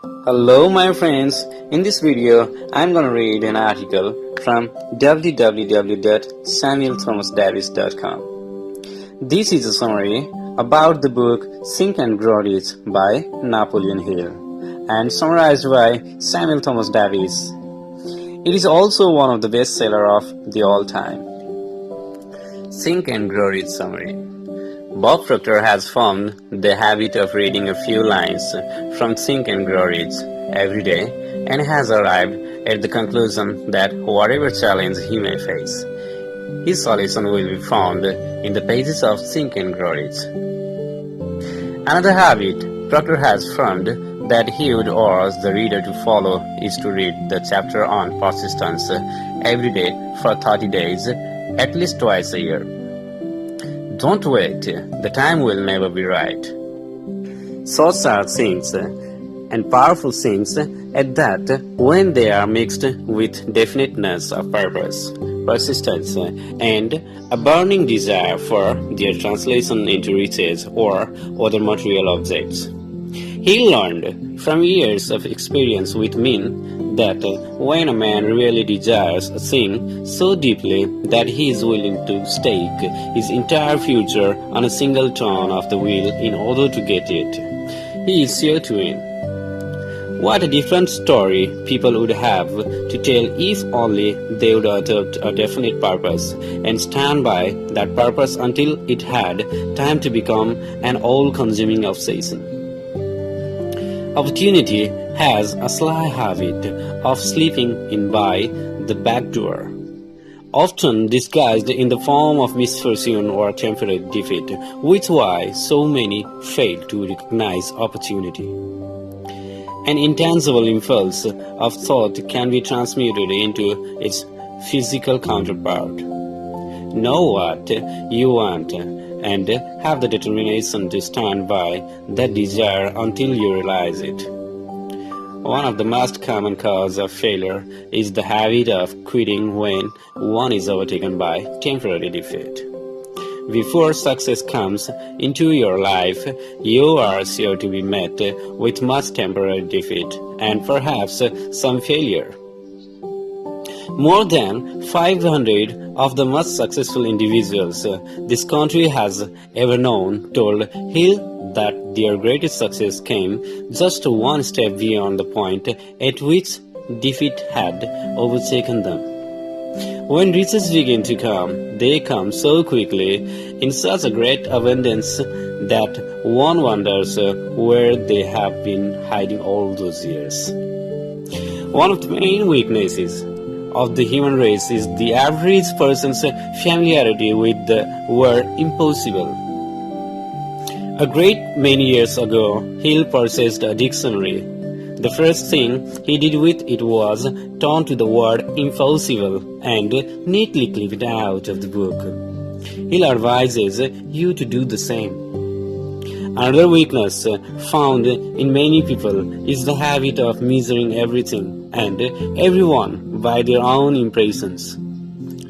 Hello my friends, in this video I'm gonna read an article from www.samuelthomasdavies.com. This is a summary about the book Think and Grow Rich by Napoleon Hill and summarized by Samuel Thomas Davies. It is also one of the bestsellers of the all time. Think and Grow Rich summary. Bob Proctor has formed the habit of reading a few lines from Think and Grow Rich every day and has arrived at the conclusion that whatever challenge he may face, his solution will be found in the pages of Think and Grow Rich. Another habit Proctor has formed that he would urge the reader to follow is to read the chapter on persistence every day for 30 days, at least twice a year. Don't wait, the time will never be right. Such are things, and powerful things at that, when they are mixed with definiteness of purpose, persistence, and a burning desire for their translation into riches or other material objects. He learned from years of experience with men that when a man really desires a thing so deeply that he is willing to stake his entire future on a single turn of the wheel in order to get it, he is sure to win. What a different story people would have to tell if only they would adopt a definite purpose and stand by that purpose until it had time to become an all-consuming obsession. Opportunity has a sly habit of slipping in by the back door, often disguised in the form of misfortune or temporary defeat, which is why so many fail to recognize opportunity. An intangible impulse of thought can be transmuted into its physical counterpart. Know what you want and have the determination to stand by that desire until you realize it. One of the most common causes of failure is the habit of quitting when one is overtaken by temporary defeat. Before success comes into your life, you are sure to be met with much temporary defeat and perhaps some failure. More than 500 of the most successful individuals this country has ever known told Hill that their greatest success came just one step beyond the point at which defeat had overtaken them. When riches begin to come, they come so quickly in such a great abundance that one wonders where they have been hiding all those years. One of the main weaknesses of the human race is the average person's familiarity with the word impossible. A great many years ago, Hill purchased a dictionary. The first thing he did with it was turn to the word impossible and neatly clip it out of the book. Hill advises you to do the same. Another weakness found in many people is the habit of measuring everything and everyone by their own impressions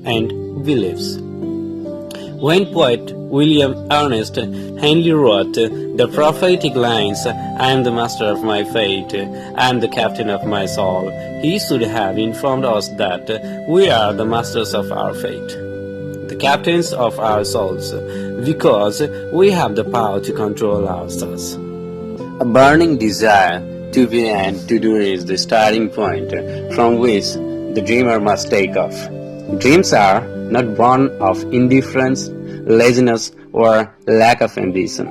and beliefs. When poet William Ernest Henley wrote the prophetic lines, "I am the master of my fate, I am the captain of my soul," he should have informed us that we are the masters of our fate, the captains of our souls, because we have the power to control ourselves. A burning desire to be and to do is the starting point from which the dreamer must take off. Dreams are not born of indifference, laziness, or lack of ambition.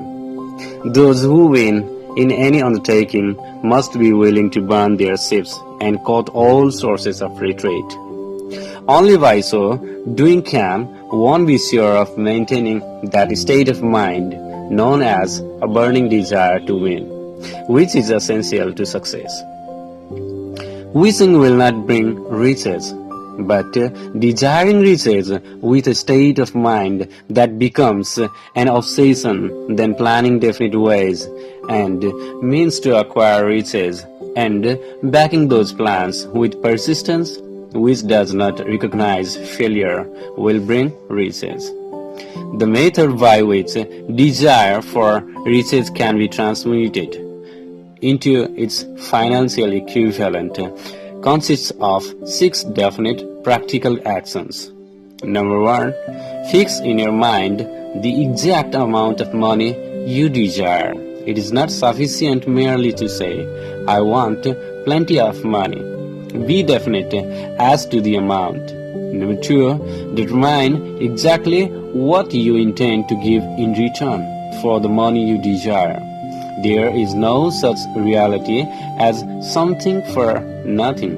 Those who win in any undertaking must be willing to burn their ships and cut all sources of retreat. Only by so doing can one be sure of maintaining that state of mind known as a burning desire to win, which is essential to success. Wishing will not bring riches, but desiring riches with a state of mind that becomes an obsession, then planning definite ways and means to acquire riches, and backing those plans with persistence, which does not recognize failure, will bring riches. The method by which desire for riches can be transmuted into its financial equivalent consists of 6 definite practical actions. Number 1. Fix in your mind the exact amount of money you desire. It is not sufficient merely to say, I want plenty of money. Be definite as to the amount. Number 2. Determine exactly what you intend to give in return for the money you desire. There is no such reality as something for nothing.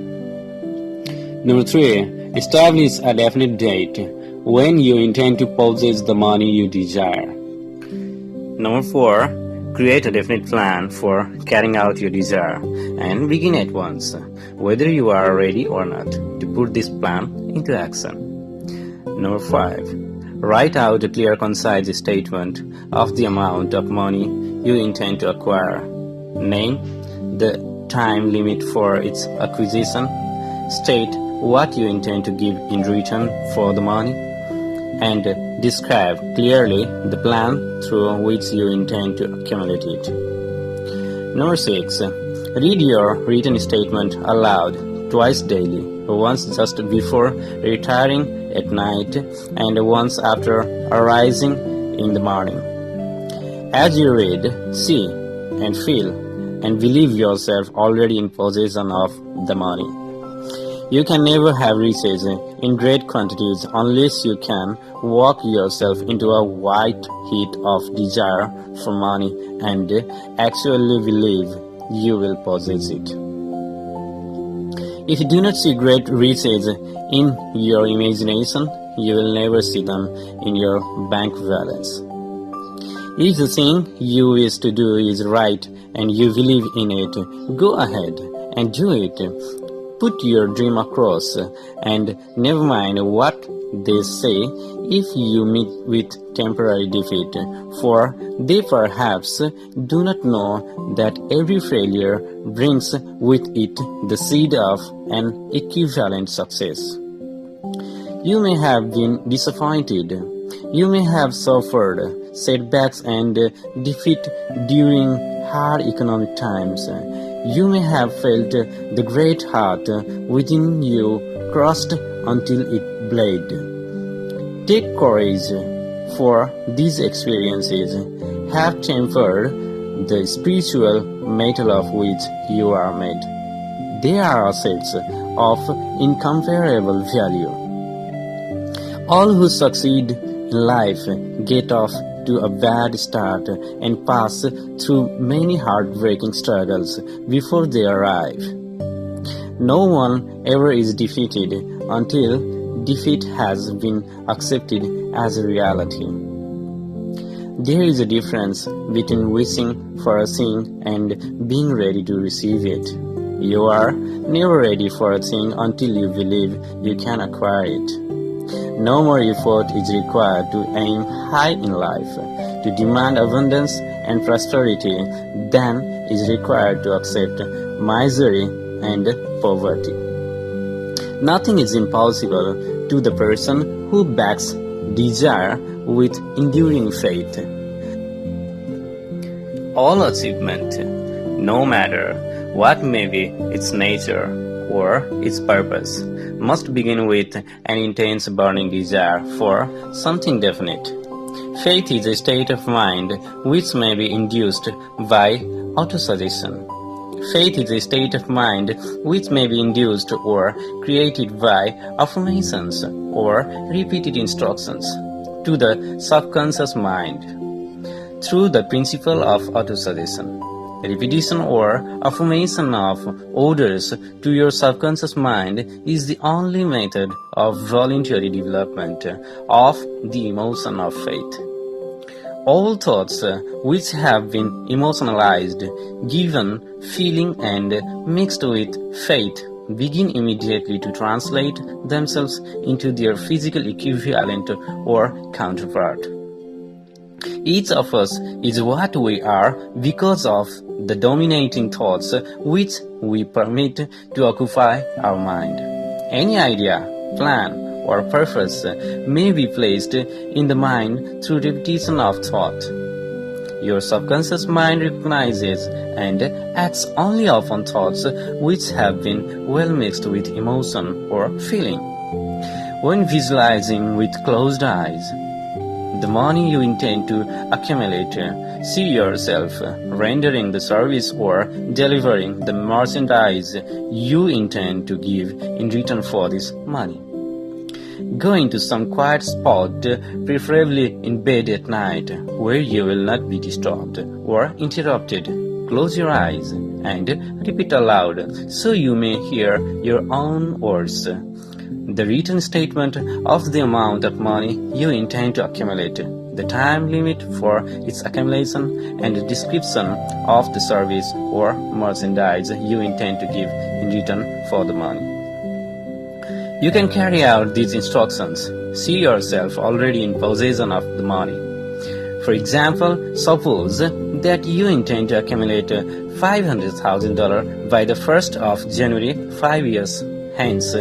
Number 3. Establish a definite date when you intend to possess the money you desire. Number 4. Create a definite plan for carrying out your desire and begin at once, whether you are ready or not, to put this plan into action. Number 5. Write out a clear, concise statement of the amount of money you intend to acquire. Name the time limit for its acquisition. State what you intend to give in return for the money, and describe clearly the plan through which you intend to accumulate it. Number 6. Read your written statement aloud twice daily, once just before retiring at night and once after arising in the morning. As you read, see and feel and believe yourself already in possession of the money. You can never have riches in great quantities unless you can walk yourself into a white heat of desire for money and actually believe you will possess it. If you do not see great riches in your imagination, you will never see them in your bank balance. If the thing you wish to do is right and you believe in it, go ahead and do it. Put your dream across, and never mind what they say if you meet with temporary defeat, for they perhaps do not know that every failure brings with it the seed of an equivalent success. You may have been disappointed. You may have suffered setbacks and defeat during hard economic times. You may have felt the great heart within you crushed until it bled. Take courage, for these experiences have tempered the spiritual metal of which you are made. They are assets of incomparable value. All who succeed in life get off to a bad start and pass through many heartbreaking struggles before they arrive. No one ever is defeated until defeat has been accepted as a reality. There is a difference between wishing for a thing and being ready to receive it. You are never ready for a thing until you believe you can acquire it. No more effort is required to aim high in life, to demand abundance and prosperity than is required to accept misery and poverty. Nothing is impossible to the person who backs desire with enduring faith. All achievement, no matter what may be its nature or its purpose, must begin with an intense burning desire for something definite. Faith is a state of mind which may be induced by autosuggestion. Faith is a state of mind which may be induced or created by affirmations or repeated instructions to the subconscious mind. Through the principle of autosuggestion, repetition or affirmation of orders to your subconscious mind is the only method of voluntary development of the emotion of faith. All thoughts which have been emotionalized, given, feeling and mixed with faith begin immediately to translate themselves into their physical equivalent or counterpart. Each of us is what we are because of the dominating thoughts which we permit to occupy our mind. Any idea, plan, or purpose may be placed in the mind through repetition of thought. Your subconscious mind recognizes and acts only upon thoughts which have been well mixed with emotion or feeling. When visualizing with closed eyes the money you intend to accumulate, see yourself rendering the service or delivering the merchandise you intend to give in return for this money. Go into some quiet spot, preferably in bed at night, where you will not be disturbed or interrupted. Close your eyes and repeat aloud so you may hear your own words the written statement of the amount of money you intend to accumulate, the time limit for its accumulation, and a description of the service or merchandise you intend to give in return for the money. You can carry out these instructions. See yourself already in possession of the money. For example, suppose that you intend to accumulate $500,000 by the 1st of January 5 years hence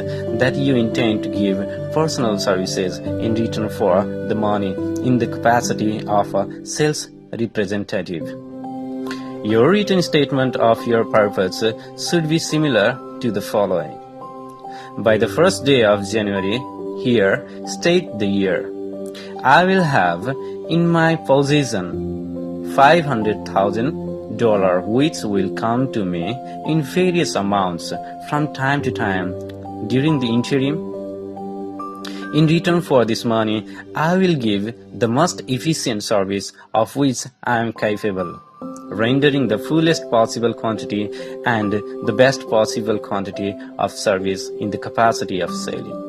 that you intend to give personal services in return for the money in the capacity of a sales representative. Your written statement of your purpose should be similar to the following. By the first day of January, here state the year. I will have in my possession $500,000 which will come to me in various amounts from time to time during the interim. In return for this money, I will give the most efficient service of which I am capable, rendering the fullest possible quantity and the best possible quantity of service in the capacity of selling.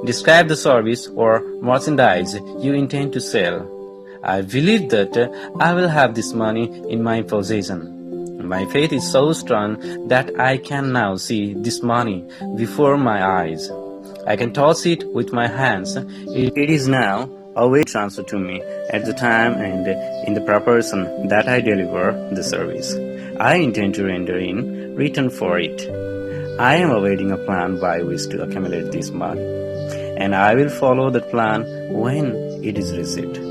Describe the service or merchandise you intend to sell. I believe that I will have this money in my possession. My faith is so strong that I can now see this money before my eyes. I can touch it with my hands. It is now away transferred to me at the time and in the proportion that I deliver the service. I intend to render in return for it. I am awaiting a plan by which to accumulate this money, and I will follow that plan when it is received.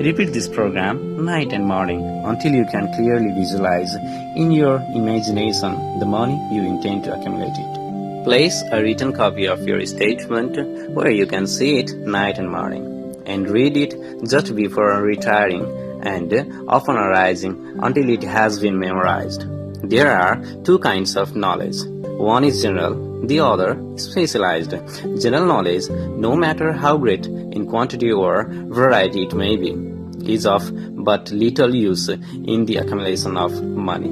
Repeat this program night and morning until you can clearly visualize in your imagination the money you intend to accumulate it. Place a written copy of your statement where you can see it night and morning and read it just before retiring and often arising until it has been memorized. There are two kinds of knowledge. One is general, the other specialized. General knowledge, no matter how great in quantity or variety it may be, is of but little use in the accumulation of money.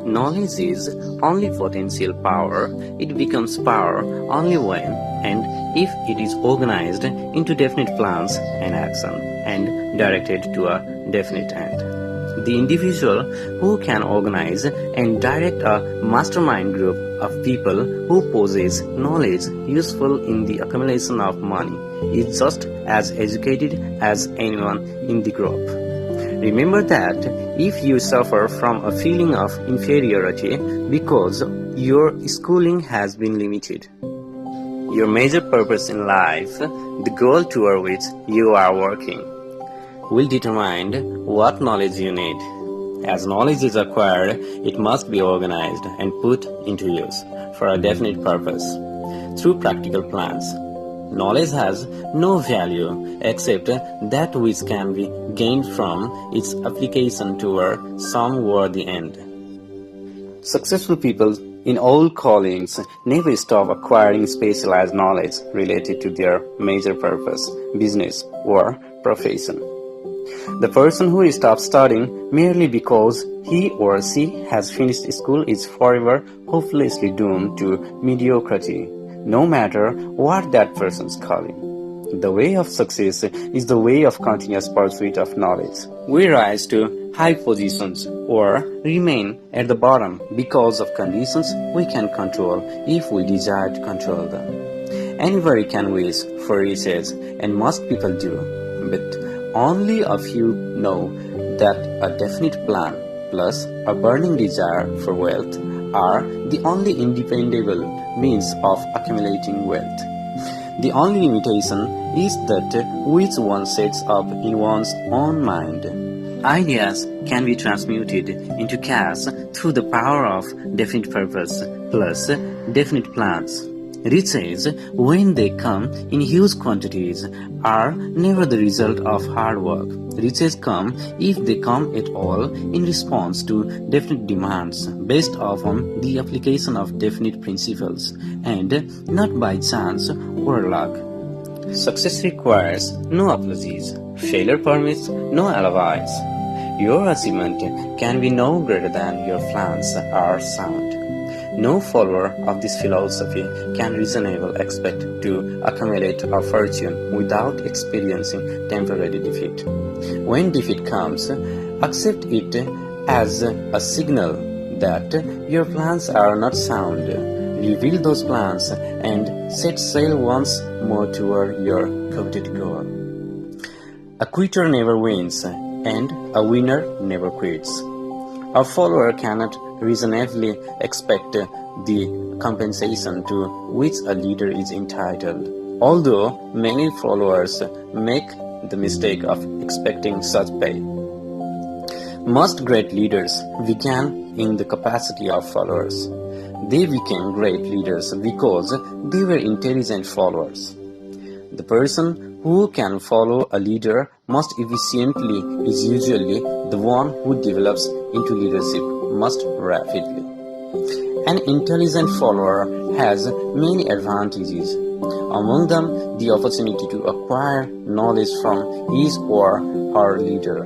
Knowledge is only potential power. It becomes power only when and if it is organized into definite plans and action and directed to a definite end. The individual who can organize and direct a mastermind group of people who possess knowledge useful in the accumulation of money is just as educated as anyone in the group. Remember that if you suffer from a feeling of inferiority because your schooling has been limited, your major purpose in life, the goal toward which you are working, will determine what knowledge you need. As knowledge is acquired, it must be organized and put into use for a definite purpose through practical plans. Knowledge has no value except that which can be gained from its application toward some worthy end. Successful people in all callings never stop acquiring specialized knowledge related to their major purpose, business, or profession. The person who stops studying merely because he or she has finished school is forever hopelessly doomed to mediocrity, no matter what that person's calling. The way of success is the way of continuous pursuit of knowledge. We rise to high positions or remain at the bottom because of conditions we can control if we desire to control them. Anybody can wish for riches, and most people do, but only a few know that a definite plan plus a burning desire for wealth are the only independable means of accumulating wealth. The only limitation is that which one sets up in one's own mind. Ideas can be transmuted into cash through the power of definite purpose plus definite plans. Riches, when they come in huge quantities, are never the result of hard work. Riches come, if they come at all, in response to definite demands based upon the application of definite principles and not by chance or luck. Success requires no apologies. Failure permits no alibis. Your achievement can be no greater than your plans are sound. No follower of this philosophy can reasonably expect to accumulate a fortune without experiencing temporary defeat. When defeat comes, accept it as a signal that your plans are not sound. Reveal those plans and set sail once more toward your coveted goal. A quitter never wins, and a winner never quits. A follower cannot reasonably expect the compensation to which a leader is entitled, although many followers make the mistake of expecting such pay. Most great leaders began in the capacity of followers. They became great leaders because they were intelligent followers. The person who can follow a leader most efficiently is usually the one who develops into leadership most rapidly. An intelligent follower has many advantages, among them the opportunity to acquire knowledge from his or her leader.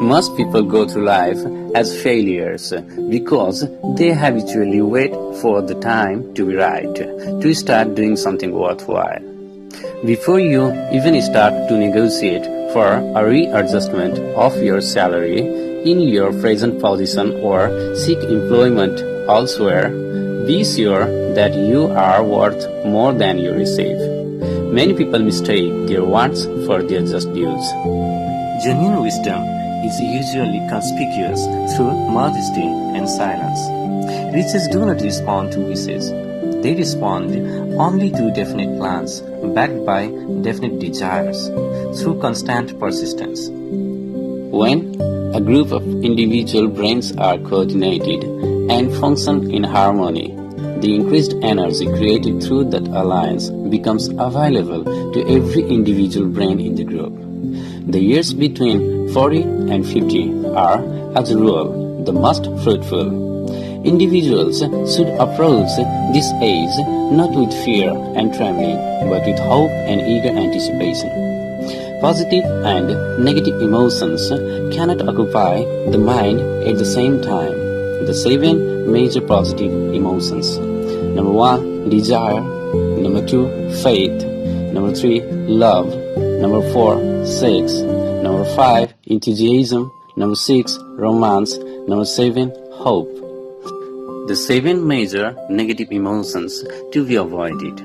Most people go through life as failures because they habitually wait for the time to be right to start doing something worthwhile. Before you even start to negotiate for a readjustment of your salary in your present position or seek employment elsewhere, be sure that you are worth more than you receive. Many people mistake their wants for their just dues. Genuine wisdom is usually conspicuous through modesty and silence. Riches do not respond to wishes. They respond only to definite plans, backed by definite desires, through constant persistence. When a group of individual brains are coordinated and function in harmony, the increased energy created through that alliance becomes available to every individual brain in the group. The years between 40 and 50 are, as a rule, the most fruitful. Individuals should approach this age not with fear and trembling, but with hope and eager anticipation. Positive and negative emotions cannot occupy the mind at the same time. The 7 major positive emotions. Number 1, desire. Number 2, faith. Number 3, love. Number 4, sex. Number 5, enthusiasm. Number 6, romance. Number 7, hope. The 7 major negative emotions to be avoided.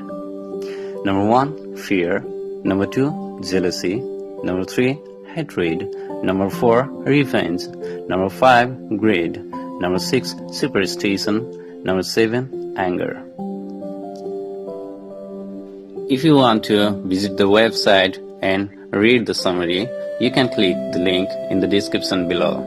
Number 1, fear. Number 2, jealousy. Number 3, hatred. Number 4, revenge. Number 5, greed. Number 6, superstition. Number 7, anger. If you want to visit the website and read the summary, you can click the link in the description below.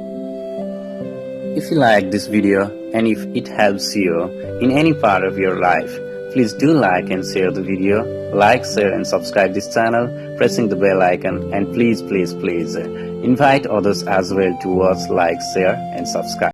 If you like this video and if it helps you in any part of your life, please do like and share the video. Like, share and subscribe this channel, pressing the bell icon, and please invite others as well to watch, like, share and subscribe.